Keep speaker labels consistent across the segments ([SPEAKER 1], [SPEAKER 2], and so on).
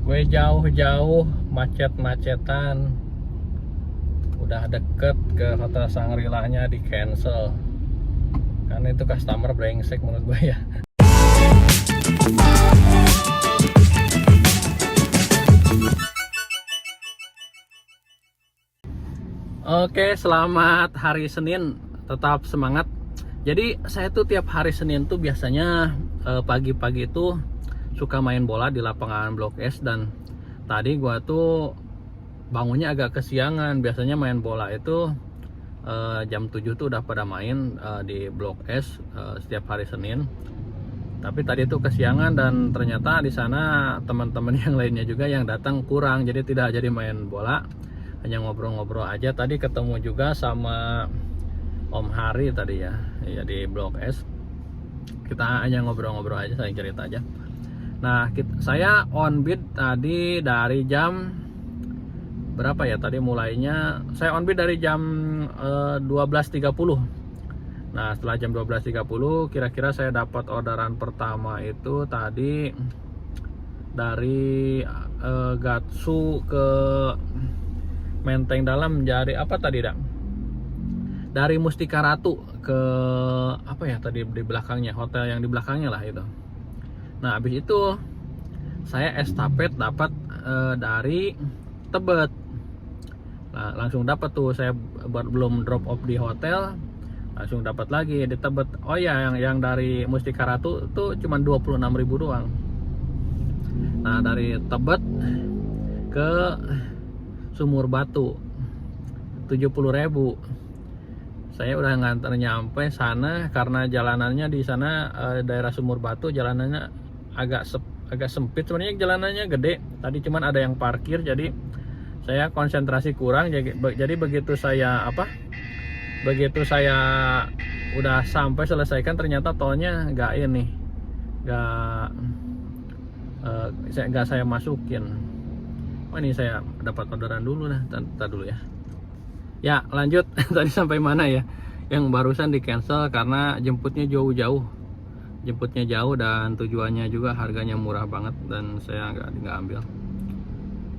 [SPEAKER 1] Gue jauh-jauh macet-macetan, udah deket ke Hotel Shangri-La-nya di cancel karena itu customer brengsek menurut gue ya. Oke, selamat hari Senin, tetap semangat. Jadi saya tuh tiap hari Senin tuh biasanya pagi-pagi itu suka main bola di lapangan Blok S, dan tadi gua tuh bangunnya agak kesiangan. Biasanya main bola itu jam 7 tuh udah pada main di Blok S setiap hari Senin. Tapi tadi tuh kesiangan dan ternyata di sana teman-teman yang lainnya juga yang datang kurang, jadi tidak jadi main bola. Hanya ngobrol-ngobrol aja. Tadi ketemu juga sama Om Hari tadi ya di Blok S. Kita hanya ngobrol-ngobrol aja, saling cerita aja. Nah, saya on beat tadi dari jam berapa ya? Tadi mulainya saya on beat dari jam 12.30. Nah, setelah jam 12.30 kira-kira saya dapat orderan pertama itu tadi dari Gatsu ke Menteng Dalam. Dari apa tadi dak? Dari Mustika Ratu ke apa ya tadi di belakangnya, hotel yang di belakangnya lah itu. Nah, habis itu saya estafet dapat dari Tebet. Nah, langsung dapat tuh, saya belum drop off di hotel, langsung dapat lagi di Tebet. Oh ya, yang dari Mustika Ratu tuh cuma 26.000 doang. Nah, dari Tebet ke Sumur Batu 70.000. Saya udah nganter nyampe sana karena jalanannya di sana daerah Sumur Batu jalanannya agak sempit. Sebenarnya jalanannya gede, tadi cuman ada yang parkir, jadi saya konsentrasi kurang. Jadi begitu saya udah sampai selesaikan, ternyata tolnya nggak saya masukin. Oh, ini saya dapat orderan dulu lah, bentar dulu ya. Ya, lanjut. Tadi sampai mana ya? Yang barusan di cancel karena jemputnya jauh-jauh. Jemputnya jauh dan tujuannya juga harganya murah banget dan saya nggak ambil.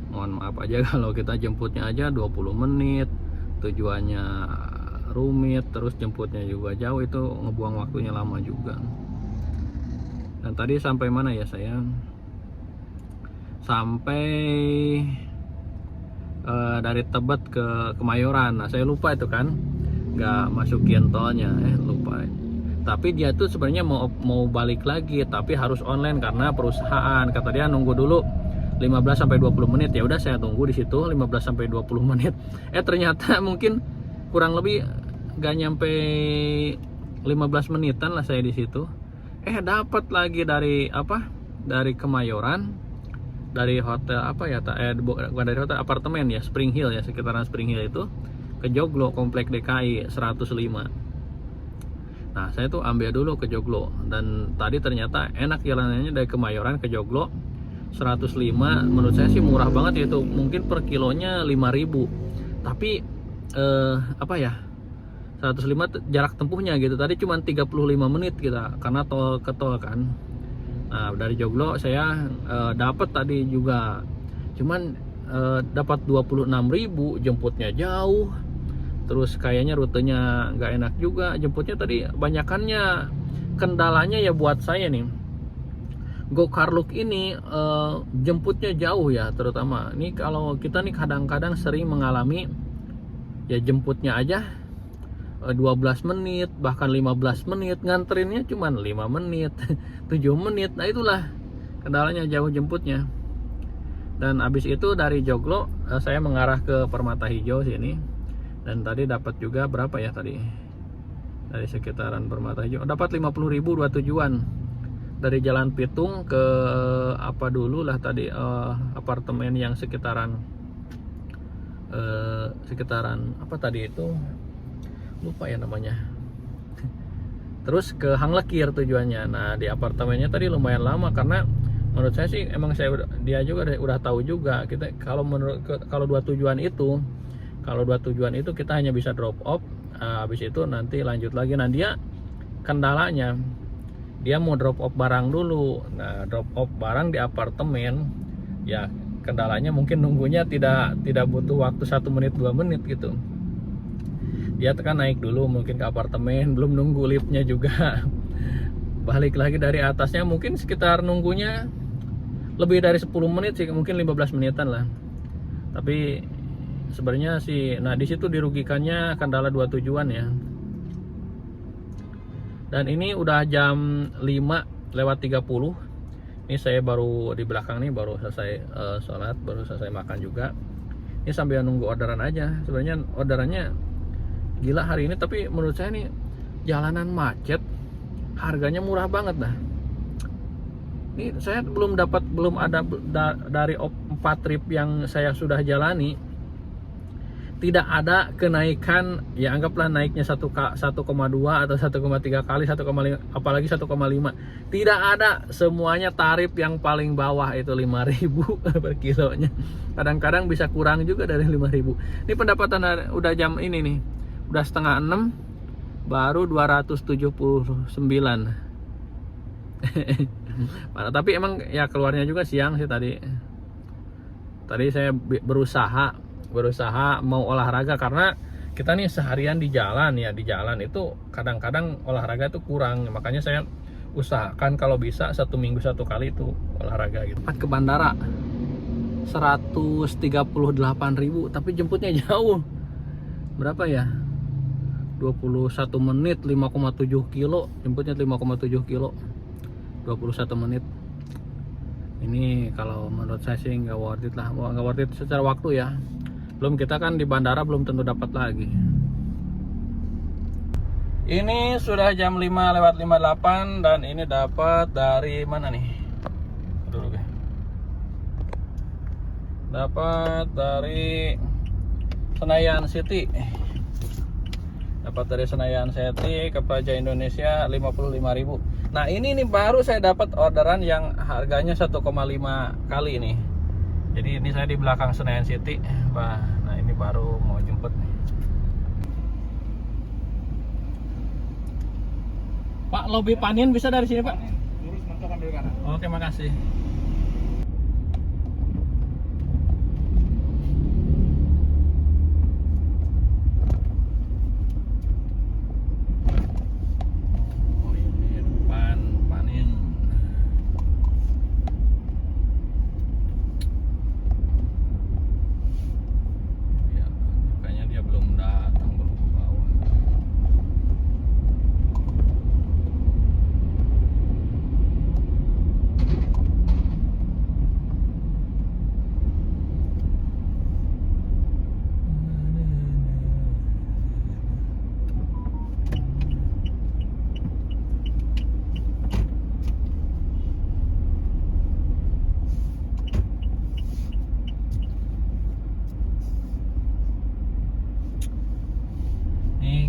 [SPEAKER 1] Mohon maaf aja kalau kita jemputnya aja 20 menit, tujuannya rumit, terus jemputnya juga jauh, itu ngebuang waktunya lama juga. Dan tadi sampai mana ya saya? Sampai dari Tebet ke Kemayoran. Nah, saya lupa itu kan nggak masukin tolnya, lupa. Tapi dia tuh sebenarnya mau balik lagi, tapi harus online karena perusahaan kata dia nunggu dulu 15-20 menit. Ya udah, saya tunggu di situ 15-20 menit. Ternyata mungkin kurang lebih nggak nyampe 15 menitan lah saya di situ. Dapat lagi dari Kemayoran, dari hotel bukan dari hotel, apartemen ya, Spring Hill ya, sekitaran Spring Hill itu ke Joglo, komplek DKI 105. Nah, saya tuh ambil dulu ke Joglo, dan tadi ternyata enak jalanannya dari Kemayoran ke Joglo 105. Menurut saya sih murah banget ya, itu mungkin per kilonya 5.000, tapi 105 jarak tempuhnya gitu. Tadi cuma 35 menit kita karena tol ke tol kan. Nah, dari Joglo saya dapat tadi juga, cuman dapat 26.000, jemputnya jauh, terus kayaknya rutenya nggak enak juga jemputnya tadi. Banyakannya kendalanya ya buat saya nih, Go-Karluk ini jemputnya jauh ya, terutama nih kalau kita nih kadang-kadang sering mengalami ya jemputnya aja 12 menit, bahkan 15 menit, nganterinnya cuma 5 menit, 7 menit. Nah, itulah kendalanya, jauh jemputnya. Dan habis itu dari Joglo saya mengarah ke Permata Hijau sini, dan tadi dapat juga berapa ya tadi, dari sekitaran Permata Hijau dapat 50.000 dua tujuan. Dari Jalan Pitung ke apa dulu lah tadi, apartemen yang sekitaran apa tadi itu, lupa ya namanya. Terus ke Hang Lekir tujuannya. Nah, di apartemennya tadi lumayan lama karena menurut saya sih emang dia juga udah tahu juga kita kalau dua tujuan itu kita hanya bisa drop off, habis itu nanti lanjut lagi. Nah, dia kendalanya dia mau drop off barang dulu. Nah, drop off barang di apartemen Ya kendalanya mungkin nunggunya tidak butuh waktu 1 menit 2 menit gitu. Dia tekan naik dulu mungkin ke apartemen, belum nunggu liftnya juga. Balik lagi dari atasnya mungkin sekitar nunggunya lebih dari 10 menit sih, mungkin 15 menitan lah. Tapi sebenarnya sih, nah di situ dirugikannya kendala 2 tujuan ya. Dan ini udah jam 5:30. Ini saya baru di belakang nih, baru selesai sholat, baru selesai makan juga. Ini sambil nunggu orderan aja. Sebenarnya orderannya gila hari ini, tapi menurut saya nih jalanan macet, harganya murah banget dah. Ini saya belum ada dari 4 trip yang saya sudah jalani, tidak ada kenaikan, ya anggaplah naiknya 1,2 atau 1,3 kali, 1,5, apalagi 1,5. Tidak ada, semuanya tarif yang paling bawah itu 5.000 per kilonya. Kadang-kadang bisa kurang juga dari 5.000. Ini pendapatan udah jam ini nih, udah 5:30 baru 279. Tapi emang ya keluarnya juga siang sih tadi. Tadi saya berusaha mau olahraga karena kita nih seharian di jalan ya, di jalan itu kadang-kadang olahraga itu kurang. Makanya saya usahakan kalau bisa 1 minggu 1 kali itu olahraga gitu. Ke bandara 138.000, tapi jemputnya jauh. Berapa ya? 21 menit 5,7 kilo, jemputnya 5,7 kilo 21 menit. Ini kalau menurut saya sih nggak worth it lah, nggak worth it secara waktu ya. Belum kita kan di bandara belum tentu dapat lagi. Ini sudah jam 5:58 dan ini dapat dari mana nih? Dulu guys. Dapat dari Senayan City. Dapat dari Senayan City ke Plaza Indonesia 55.000. Nah ini nih baru saya dapat orderan yang harganya 1,5 kali ini. Jadi ini saya di belakang Senayan City. Nah ini baru mau jemput nih. Pak, lobi Panin bisa dari sini Pak?
[SPEAKER 2] Lurus mentok ambil kanan.
[SPEAKER 1] Oke, makasih.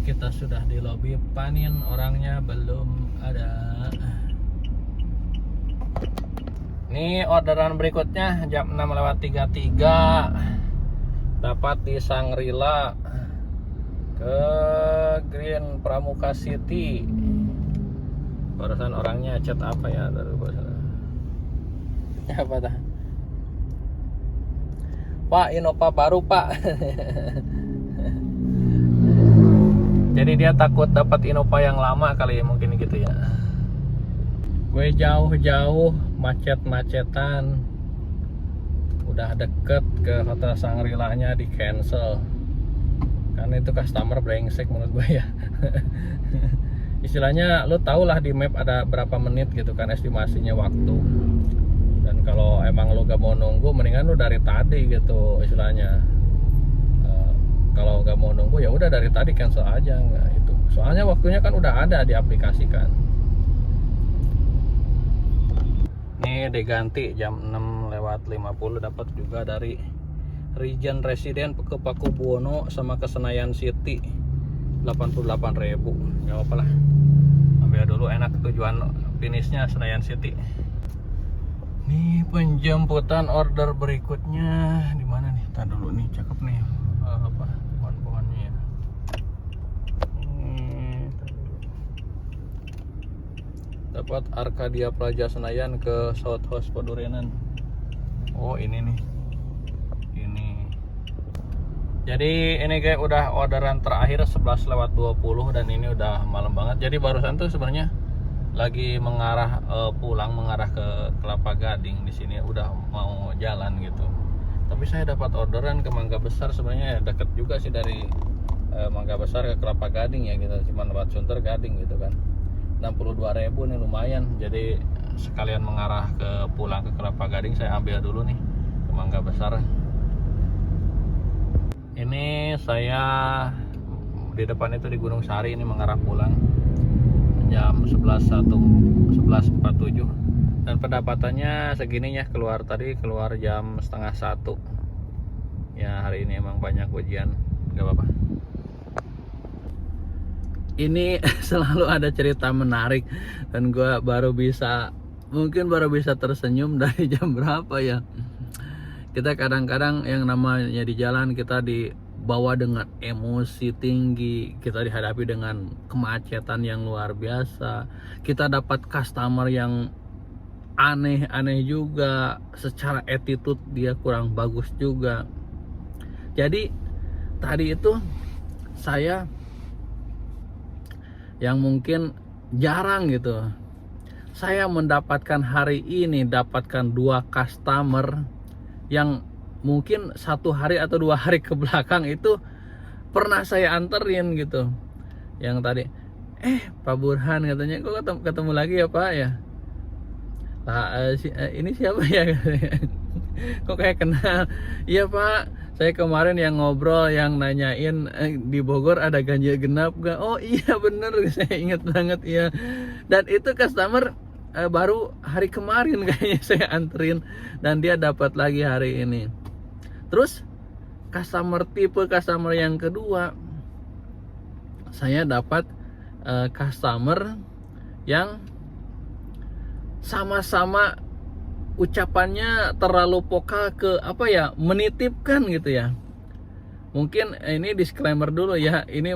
[SPEAKER 1] Kita sudah di lobi Panin, orangnya belum ada. Ini orderan berikutnya jam 6:33 dapat di Sangrila ke Green Pramuka City. Barusan orangnya chat apa ya dari apa dah? Pak, Innova baru Pak. Jadi dia takut dapat Innova yang lama kali ya, mungkin gitu ya. Gue jauh-jauh macet-macetan, udah deket ke Hotel Sangrila-nya di cancel karena itu customer brengsek menurut gue ya. Istilahnya lo tau lah di map ada berapa menit gitu kan estimasinya waktu, dan kalau emang lo gak mau nunggu mendingan lo dari tadi gitu istilahnya. Kalau nggak mau nunggu ya udah dari tadi cancel aja, nggak itu. Soalnya waktunya kan udah ada di aplikasi kan. Ini diganti jam 6:50 dapat juga dari Regent Resident ke Pakubuwono sama ke Senayan City 88.000. Nggak apa-apa lah. Ambil dulu, enak tujuan finishnya Senayan City. Nih penjemputan order berikutnya di mana nih? Tar dulu nih, cakep nih. Apa pohon-pohonnya ya. Dapat Arcadia Plaza Senayan ke South House Padurenan. Oh ini nih, ini. Jadi ini kayak udah orderan terakhir 11:20 dan ini udah malam banget. Jadi barusan tuh sebenarnya lagi mengarah pulang, mengarah ke Kelapa Gading. Di sini udah mau jalan gitu. Tapi saya dapat orderan ke Mangga Besar, sebenarnya ya deket juga sih dari Mangga Besar ke Kelapa Gading ya gitu. Cuma lewat Sunter Gading gitu kan. 62.000 nih lumayan. Jadi sekalian mengarah ke pulang ke Kelapa Gading, saya ambil dulu nih ke Mangga Besar. Ini saya di depan itu di Gunung Sari, ini mengarah pulang jam 11:47 dan pendapatannya segininya, keluar jam 12:30 ya. Hari ini emang banyak ujian, nggak apa-apa. Ini selalu ada cerita menarik dan gue mungkin baru bisa tersenyum dari jam berapa ya. Kita kadang-kadang yang namanya di jalan, kita dibawa dengan emosi tinggi, kita dihadapi dengan kemacetan yang luar biasa, kita dapat customer yang aneh-aneh juga, secara attitude dia kurang bagus juga. Jadi tadi itu saya yang mungkin jarang gitu, saya mendapatkan hari ini dapatkan 2 customer yang mungkin 1 hari atau 2 hari ke belakang itu pernah saya anterin gitu. Yang tadi, Pak Burhan katanya, kok ketemu lagi ya Pak ya? Ini siapa ya? Kok kayak kenal? Iya Pak, saya kemarin yang ngobrol, yang nanyain di Bogor ada ganjil genap gak? Oh iya bener, saya ingat banget ya. Dan itu customer baru hari kemarin kayaknya saya anterin, dan dia dapat lagi hari ini. Terus tipe customer yang kedua, saya dapat customer yang sama-sama ucapannya terlalu vokal ke menitipkan gitu ya. Mungkin ini disclaimer dulu ya, ini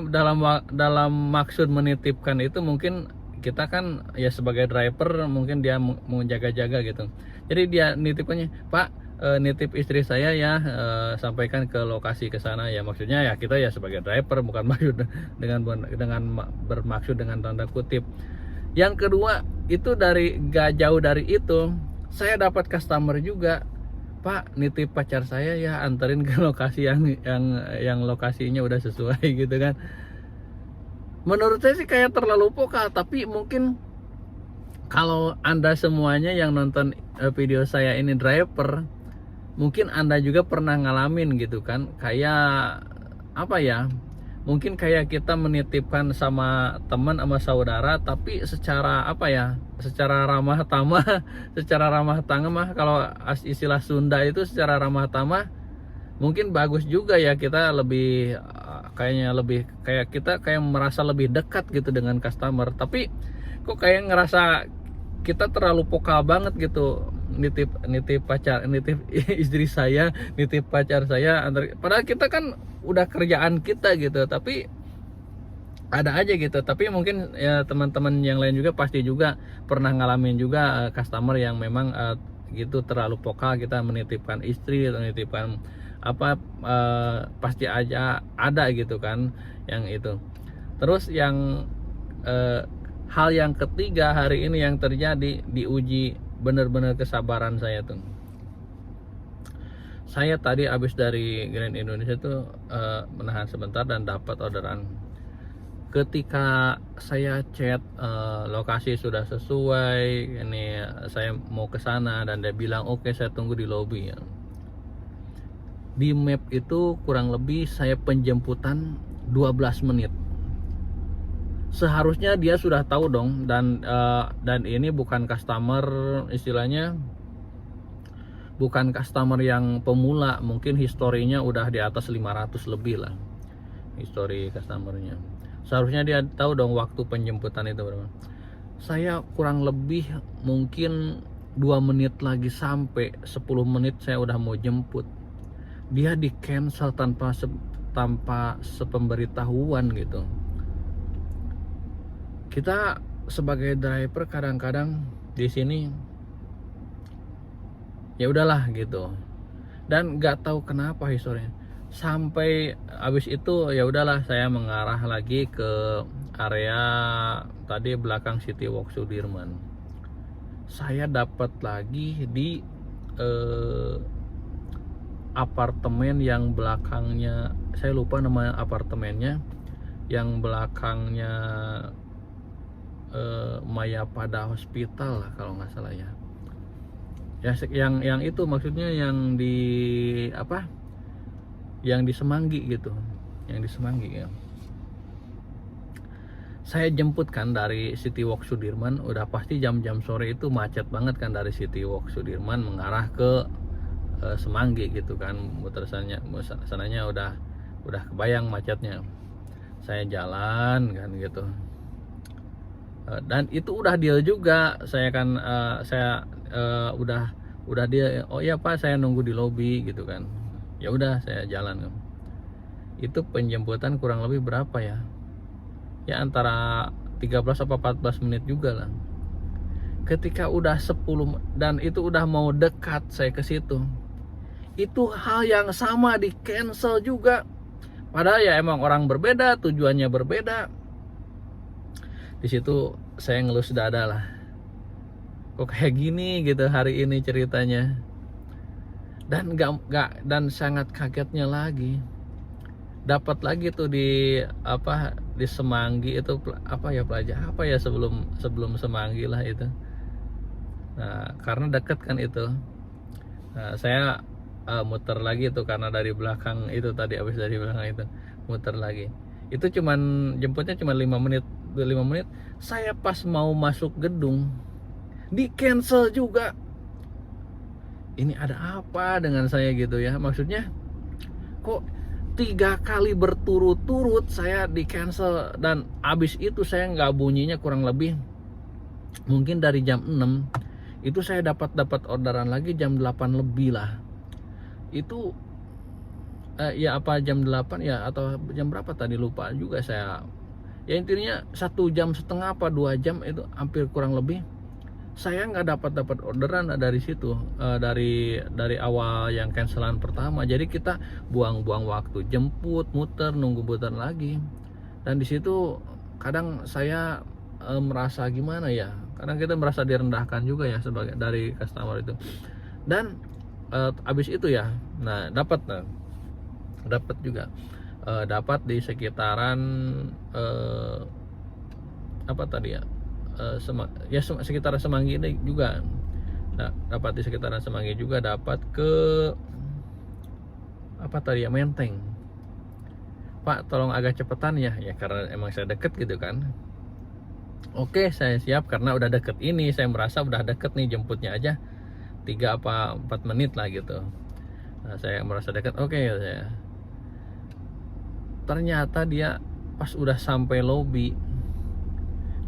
[SPEAKER 1] dalam maksud menitipkan itu mungkin kita kan ya sebagai driver, mungkin dia mau jaga-jaga gitu. Jadi dia nitipnya, Pak, nitip istri saya ya, sampaikan ke lokasi ke sana ya. Maksudnya ya kita ya sebagai driver, bukan maksud dengan bermaksud dengan tanda kutip. Yang kedua itu gak jauh dari itu, saya dapat customer juga, Pak, nitip pacar saya ya, anterin ke lokasi yang lokasinya udah sesuai gitu kan. Menurut saya sih kayak terlalu vokal, tapi mungkin kalau Anda semuanya yang nonton video saya ini driver, mungkin Anda juga pernah ngalamin gitu kan. Kayak mungkin kayak kita menitipkan sama teman, sama saudara, tapi secara secara ramah tamah, secara ramah tamah, kalau istilah Sunda itu secara ramah tamah, mungkin bagus juga ya, kita lebih kayak kita merasa lebih dekat gitu dengan customer. Tapi kok kayak ngerasa kita terlalu vokal banget gitu, nitip istri saya, nitip pacar saya, padahal kita kan udah kerjaan kita gitu. Tapi ada aja gitu. Tapi mungkin ya teman-teman yang lain juga pasti juga pernah ngalamin juga customer yang memang gitu terlalu vokal, kita menitipkan istri atau menitipkan pasti aja ada gitu kan yang itu. Terus yang hal yang ketiga hari ini yang terjadi, diuji bener-bener kesabaran saya tuh. Saya tadi habis dari Grand Indonesia tuh menahan sebentar dan dapat orderan. Ketika saya chat lokasi sudah sesuai, ini saya mau ke sana, dan dia bilang oke, saya tunggu di lobby ya. Di map itu kurang lebih saya penjemputan 12 menit. Seharusnya dia sudah tahu dong, dan ini bukan customer, istilahnya bukan customer yang pemula, mungkin historinya udah di atas 500 lebih lah histori customernya. Seharusnya dia tahu dong waktu penjemputan itu berapa. Saya kurang lebih mungkin 2 menit lagi sampai, 10 menit saya udah mau jemput, dia di cancel tanpa sepemberitahuan gitu. Kita sebagai driver kadang-kadang di sini ya udahlah gitu. Dan nggak tahu kenapa historinya sampai habis itu ya udahlah saya mengarah lagi ke area tadi belakang City Walk Sudirman. Saya dapat lagi di apartemen yang belakangnya, saya lupa nama apartemennya, yang belakangnya Mayapada Hospital lah kalau nggak salah ya. Ya yang itu maksudnya yang di apa? Yang di Semanggi gitu. Yang di Semanggi ya. Saya jemput kan dari City Walk Sudirman, udah pasti jam-jam sore itu macet banget kan dari City Walk Sudirman mengarah ke Semanggi gitu kan. Muter sananya udah kebayang macetnya. Saya jalan kan gitu. Dan itu udah deal juga. Saya kan udah dia, oh iya Pak saya nunggu di lobi gitu kan. Ya udah saya jalan. Itu penjemputan kurang lebih berapa ya? Ya antara 13 atau 14 menit juga lah. Ketika udah 10 dan itu udah mau dekat saya ke situ, itu hal yang sama di cancel juga. Padahal ya emang orang berbeda, tujuannya berbeda. Di situ saya ngelus dada lah. Kok kayak gini gitu hari ini ceritanya. Dan dan sangat kagetnya lagi, dapat lagi tuh di di Semanggi itu sebelum Semanggi lah itu. Nah karena deket kan itu, nah, saya muter lagi tuh karena dari belakang itu tadi, habis dari belakang itu muter lagi. Itu jemputnya cuma 5 menit. Saya pas mau masuk gedung di cancel juga. Ini ada apa dengan saya gitu ya, maksudnya kok 3 kali berturut-turut saya di cancel. Dan abis itu saya nggak bunyinya kurang lebih mungkin dari jam 6 itu saya dapat orderan lagi jam 8 lebih lah itu. Ya apa jam 8 ya atau jam berapa tadi lupa juga saya. Ya intinya 1,5 jam apa 2 jam itu hampir kurang lebih saya nggak dapat orderan dari situ, dari awal yang cancelan pertama. Jadi kita buang-buang waktu, jemput, muter, nunggu muter lagi. Dan di situ kadang saya merasa gimana ya, kadang kita merasa direndahkan juga ya sebagai dari customer itu. Dan abis itu ya, nah dapat juga dapat di sekitaran apa tadi ya, sekitar Semanggi ini juga. Nah, dapat di sekitaran Semanggi juga, dapat ke apa tadi ya, Menteng. Pak tolong agak cepetan ya karena emang saya deket gitu kan. Oke saya siap karena udah deket ini, saya merasa udah deket nih, jemputnya aja 3 apa 4 menit lah gitu. Nah saya merasa deket, oke saya. Ternyata dia pas udah sampai lobi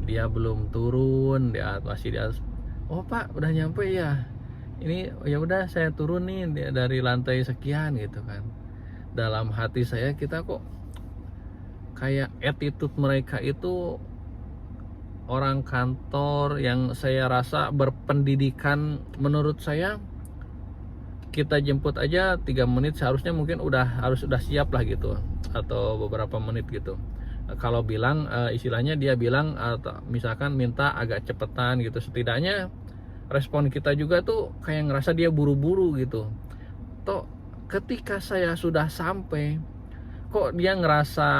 [SPEAKER 1] dia belum turun, dia masih di atas. Oh Pak udah nyampe ya, ini ya udah saya turun nih dari lantai sekian gitu kan. Dalam hati saya, kita kok kayak attitude mereka itu orang kantor yang saya rasa berpendidikan. Menurut saya kita jemput aja 3 menit seharusnya mungkin harus siap lah gitu, atau beberapa menit gitu. Kalau bilang istilahnya dia bilang misalkan minta agak cepetan gitu, setidaknya respon kita juga tuh kayak ngerasa dia buru-buru gitu. Toh ketika saya sudah sampai kok dia ngerasa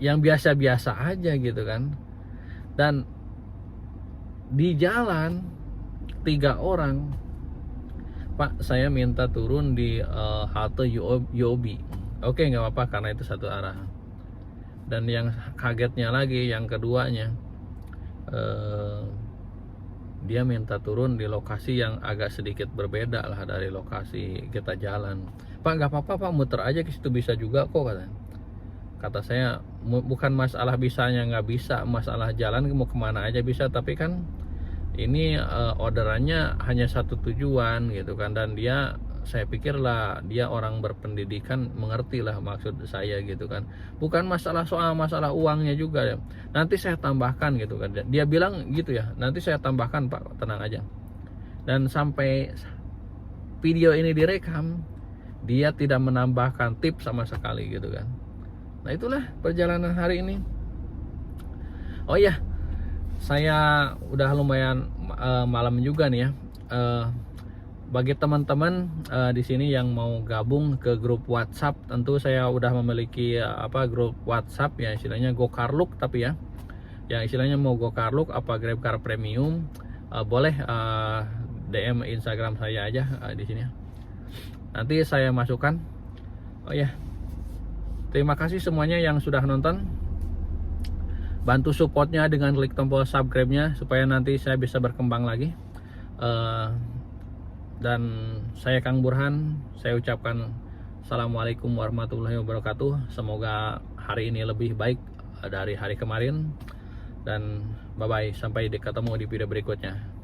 [SPEAKER 1] yang biasa-biasa aja gitu kan. Dan di jalan 3 orang, Pak saya minta turun di halte UOB. Oke nggak apa-apa karena itu satu arah. Dan yang kagetnya lagi yang keduanya, dia minta turun di lokasi yang agak sedikit berbeda lah dari lokasi kita jalan. Pak nggak apa-apa Pak, muter aja ke situ bisa juga kok kata saya. Bukan masalah bisanya nggak bisa, masalah jalan mau kemana aja bisa, tapi kan ini orderannya hanya satu tujuan gitu kan. Dan saya pikir lah dia orang berpendidikan, mengerti lah maksud saya gitu kan. Bukan masalah uangnya juga ya. Nanti saya tambahkan gitu kan. Dia bilang gitu ya, nanti saya tambahkan Pak, tenang aja. Dan sampai video ini direkam, dia tidak menambahkan tips sama sekali gitu kan. Nah itulah perjalanan hari ini. Oh iya, saya udah lumayan malam juga nih ya. Bagi teman-teman di sini yang mau gabung ke grup WhatsApp, tentu saya udah memiliki grup WhatsApp ya, istilahnya GoCarLook, tapi ya yang istilahnya mau GoCarLook apa GrabCar Premium, boleh DM Instagram saya aja di sini. Nanti saya masukkan. Oh ya, terima kasih semuanya yang sudah nonton. Bantu supportnya dengan klik tombol subscribe-nya supaya nanti saya bisa berkembang lagi. Dan saya Kang Burhan, saya ucapkan Assalamualaikum warahmatullahi wabarakatuh. Semoga hari ini lebih baik dari hari kemarin. Dan bye bye, sampai ketemu di video berikutnya.